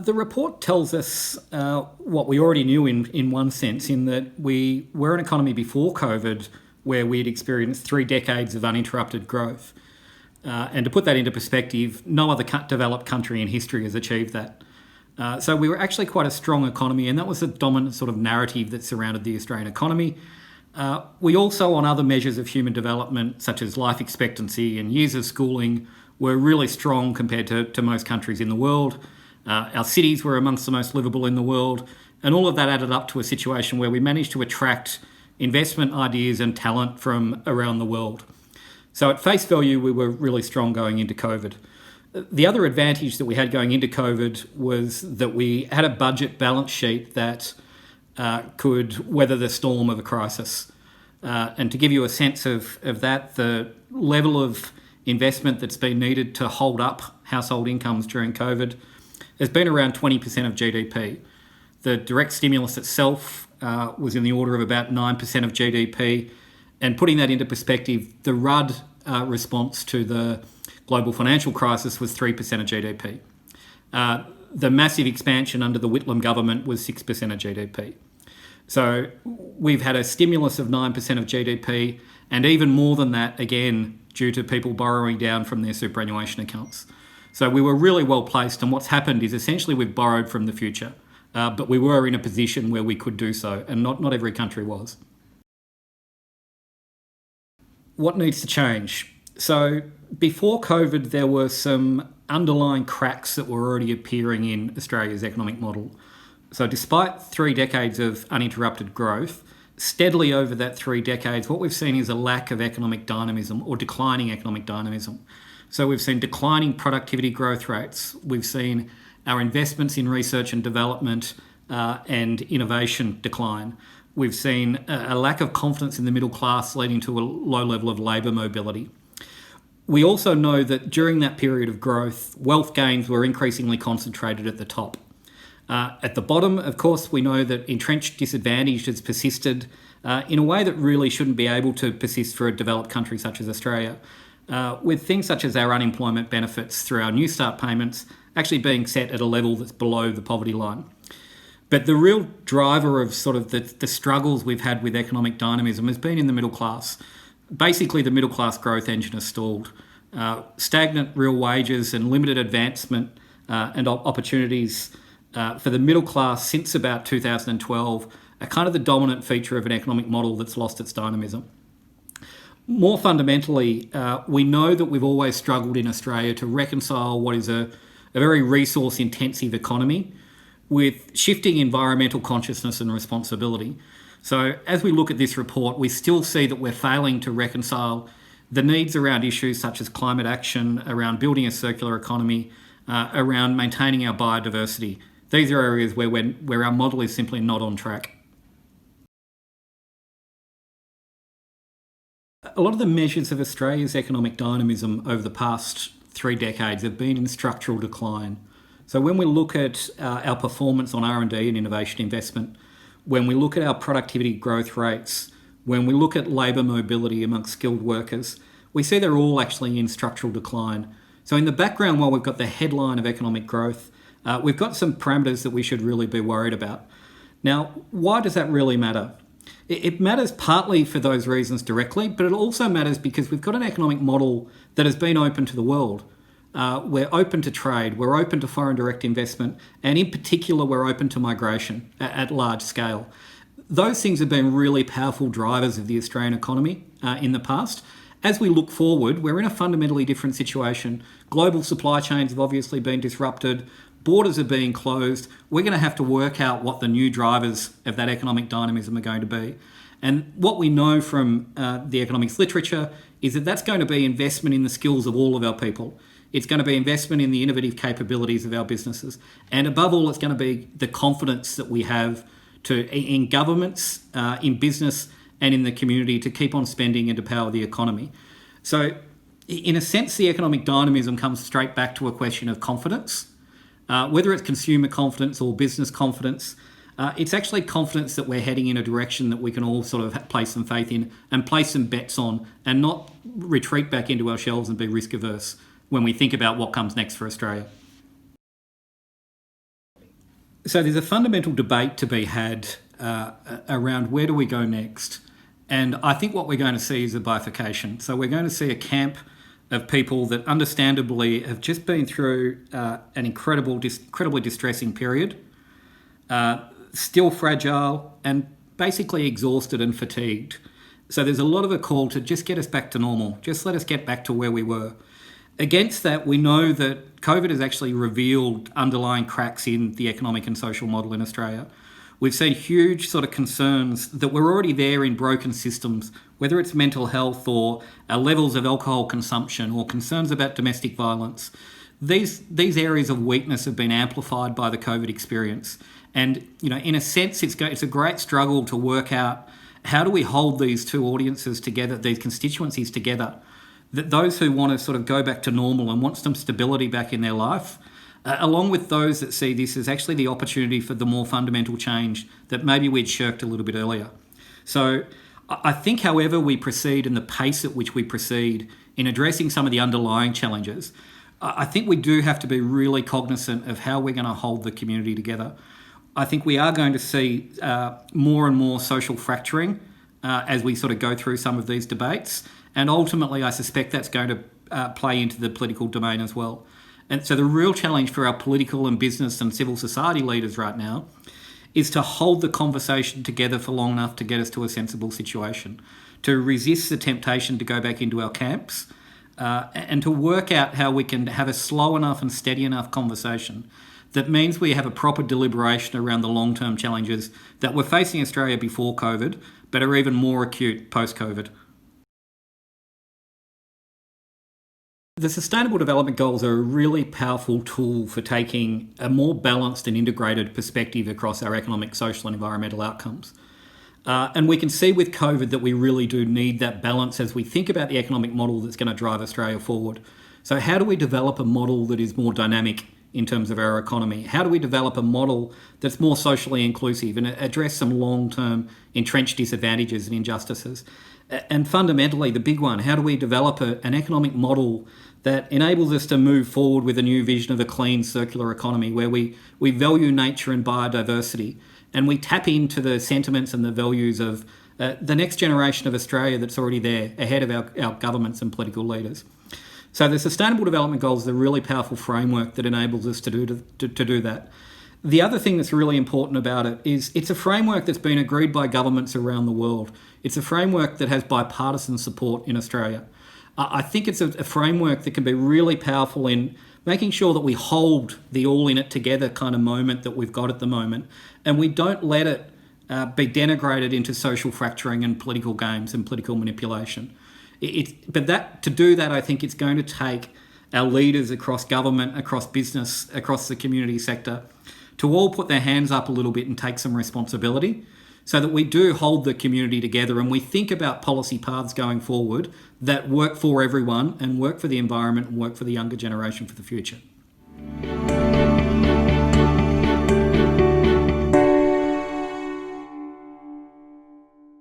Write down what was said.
The report tells us what we already knew in one sense, in that we were an economy before COVID where we'd experienced 3 decades of uninterrupted growth. And to put that into perspective, no other developed country in history has achieved that. So we were actually quite a strong economy, and that was the dominant sort of narrative that surrounded the Australian economy. We also, on other measures of human development, such as life expectancy and years of schooling, were really strong compared to most countries in the world. Our cities were amongst the most livable in the world, and all of that added up to a situation where we managed to attract investment, ideas and talent from around the world. So at face value, we were really strong going into COVID. The other advantage that we had going into COVID was that we had a budget balance sheet that could weather the storm of a crisis. And to give you a sense of that, the level of investment that's been needed to hold up household incomes during COVID has been around 20% of GDP. The direct stimulus itself was in the order of about 9% of GDP. And putting that into perspective, the Rudd response to the global financial crisis was 3% of GDP. The massive expansion under the Whitlam government was 6% of GDP. So we've had a stimulus of 9% of GDP, and even more than that, again, due to people borrowing down from their superannuation accounts. So we were really well placed, and what's happened is essentially we've borrowed from the future, but we were in a position where we could do so, and not every country was. What needs to change? So before COVID, there were some underlying cracks that were already appearing in Australia's economic model. So despite 3 decades of uninterrupted growth, steadily over that 3 decades, what we've seen is a lack of economic dynamism or declining economic dynamism. So we've seen declining productivity growth rates. We've seen our investments in research and development and innovation decline. We've seen a lack of confidence in the middle class, leading to a low level of labour mobility. We also know that during that period of growth, wealth gains were increasingly concentrated at the top. At the bottom, of course, we know that entrenched disadvantage has persisted in a way that really shouldn't be able to persist for a developed country such as Australia, with things such as our unemployment benefits through our New Start payments actually being set at a level that's below the poverty line. But the real driver of sort of the struggles we've had with economic dynamism has been in the middle class. Basically, the middle class growth engine has stalled. Stagnant real wages and limited advancement and opportunities for the middle class since about 2012 are kind of the dominant feature of an economic model that's lost its dynamism. More fundamentally, we know that we've always struggled in Australia to reconcile what is a very resource-intensive economy with shifting environmental consciousness and responsibility. So as we look at this report, we still see that we're failing to reconcile the needs around issues such as climate action, around building a circular economy, around maintaining our biodiversity. These are areas where our model is simply not on track. A lot of the measures of Australia's economic dynamism over the past 3 decades have been in structural decline. So when we look at our performance on R&D and innovation investment, when we look at our productivity growth rates, when we look at labour mobility amongst skilled workers, we see they're all actually in structural decline. So in the background, while we've got the headline of economic growth, we've got some parameters that we should really be worried about. Now, why does that really matter? It matters partly for those reasons directly, but it also matters because we've got an economic model that has been open to the world. We're open to trade, we're open to foreign direct investment, and in particular, we're open to migration at large scale. Those things have been really powerful drivers of the Australian economy in the past. As we look forward, we're in a fundamentally different situation. Global supply chains have obviously been disrupted. Borders are being closed. We're going to have to work out what the new drivers of that economic dynamism are going to be. And what we know from the economics literature is that that's going to be investment in the skills of all of our people. It's going to be investment in the innovative capabilities of our businesses. And above all, it's going to be the confidence that we have in governments, in business, and in the community to keep on spending and to power the economy. So in a sense, the economic dynamism comes straight back to a question of confidence. Whether it's consumer confidence or business confidence, it's actually confidence that we're heading in a direction that we can all sort of place some faith in and place some bets on and not retreat back into our shells and be risk averse when we think about what comes next for Australia. So there's a fundamental debate to be had around where do we go next. And I think what we're going to see is a bifurcation. So we're going to see a camp of people that understandably have just been through an incredibly distressing period, still fragile and basically exhausted and fatigued. So there's a lot of a call to just get us back to normal. Just let us get back to where we were. Against that, we know that COVID has actually revealed underlying cracks in the economic and social model in Australia. We've seen huge sort of concerns that were already there in broken systems, whether it's mental health or levels of alcohol consumption or concerns about domestic violence. These areas of weakness have been amplified by the COVID experience. And, in a sense, it's a great struggle to work out how do we hold these two audiences together, these constituencies together, that those who want to sort of go back to normal and want some stability back in their life, along with those that see this as actually the opportunity for the more fundamental change that maybe we'd shirked a little bit earlier. So I think however we proceed and the pace at which we proceed in addressing some of the underlying challenges, I think we do have to be really cognizant of how we're going to hold the community together. I think we are going to see more and more social fracturing as we sort of go through some of these debates. And ultimately, I suspect that's going to play into the political domain as well. And so the real challenge for our political and business and civil society leaders right now is to hold the conversation together for long enough to get us to a sensible situation, to resist the temptation to go back into our camps, and to work out how we can have a slow enough and steady enough conversation that means we have a proper deliberation around the long-term challenges that were facing Australia before COVID, but are even more acute post-COVID. The Sustainable Development Goals are a really powerful tool for taking a more balanced and integrated perspective across our economic, social and environmental outcomes. And we can see with COVID that we really do need that balance as we think about the economic model that's going to drive Australia forward. So how do we develop a model that is more dynamic in terms of our economy? How do we develop a model that's more socially inclusive and address some long-term entrenched disadvantages and injustices? And fundamentally, the big one, how do we develop an economic model that enables us to move forward with a new vision of a clean circular economy where we value nature and biodiversity and we tap into the sentiments and the values of the next generation of Australia that's already there ahead of our governments and political leaders. So the Sustainable Development Goals is a really powerful framework that enables us to do that. The other thing that's really important about it is it's a framework that's been agreed by governments around the world. It's a framework that has bipartisan support in Australia. I think it's a framework that can be really powerful in making sure that we hold the all in it together kind of moment that we've got at the moment, and we don't let it be denigrated into social fracturing and political games and political manipulation. But to do that, I think it's going to take our leaders across government, across business, across the community sector, to all put their hands up a little bit and take some responsibility so that we do hold the community together and we think about policy paths going forward that work for everyone and work for the environment and work for the younger generation for the future.